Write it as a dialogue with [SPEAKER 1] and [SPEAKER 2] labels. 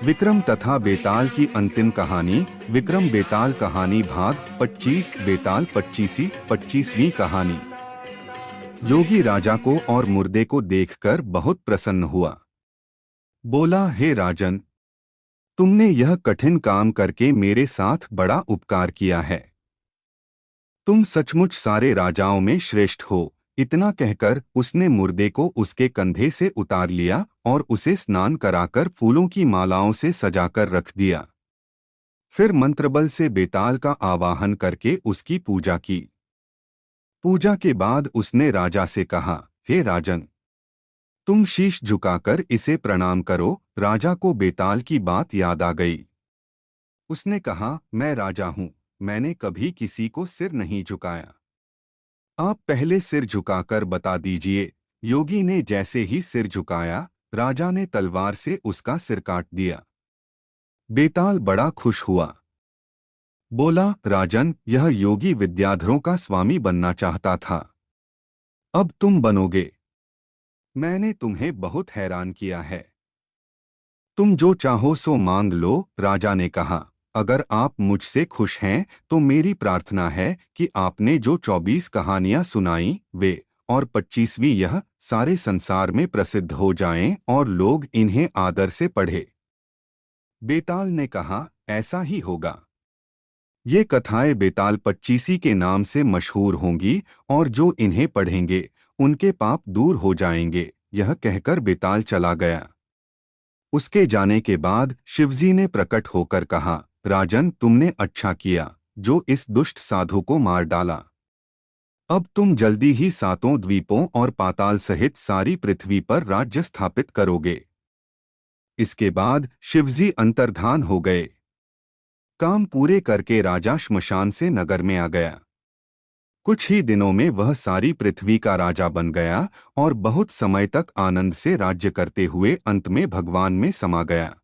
[SPEAKER 1] विक्रम तथा बेताल की अंतिम कहानी। विक्रम बेताल कहानी भाग 25। बेताल 25वीं कहानी। योगी राजा को और मुर्दे को देखकर बहुत प्रसन्न हुआ। बोला, हे राजन, तुमने यह कठिन काम करके मेरे साथ बड़ा उपकार किया है। तुम सचमुच सारे राजाओं में श्रेष्ठ हो। इतना कहकर उसने मुर्दे को उसके कंधे से उतार लिया और उसे स्नान कराकर फूलों की मालाओं से सजाकर रख दिया। फिर मंत्रबल से बेताल का आवाहन करके उसकी पूजा की। पूजा के बाद उसने राजा से कहा, हे राजन, तुम शीश झुकाकर इसे प्रणाम करो। राजा को बेताल की बात याद आ गई। उसने कहा, मैं राजा हूँ, मैंने कभी किसी को सिर नहीं झुकाया। आप पहले सिर झुकाकर बता दीजिए। योगी ने जैसे ही सिर झुकाया, राजा ने तलवार से उसका सिर काट दिया। बेताल बड़ा खुश हुआ। बोला, राजन, यह योगी विद्याधरों का स्वामी बनना चाहता था। अब तुम बनोगे। मैंने तुम्हें बहुत हैरान किया है। तुम जो चाहो सो मांग लो। राजा ने कहा, अगर आप मुझसे खुश हैं तो मेरी प्रार्थना है कि आपने जो 24 कहानियां सुनाई वे और 25वीं यह सारे संसार में प्रसिद्ध हो जाएं और लोग इन्हें आदर से पढ़े। बेताल ने कहा, ऐसा ही होगा। ये कथाएं बेताल 25 के नाम से मशहूर होंगी और जो इन्हें पढ़ेंगे उनके पाप दूर हो जाएंगे। यह कहकर बेताल चला गया। उसके जाने के बाद शिवजी ने प्रकट होकर कहा, राजन, तुमने अच्छा किया जो इस दुष्ट साधु को मार डाला। अब तुम जल्दी ही 7 द्वीपों और पाताल सहित सारी पृथ्वी पर राज्य स्थापित करोगे। इसके बाद शिवजी अंतर्धान हो गए। काम पूरे करके राजा श्मशान से नगर में आ गया। कुछ ही दिनों में वह सारी पृथ्वी का राजा बन गया और बहुत समय तक आनंद से राज्य करते हुए अंत में भगवान में समा गया।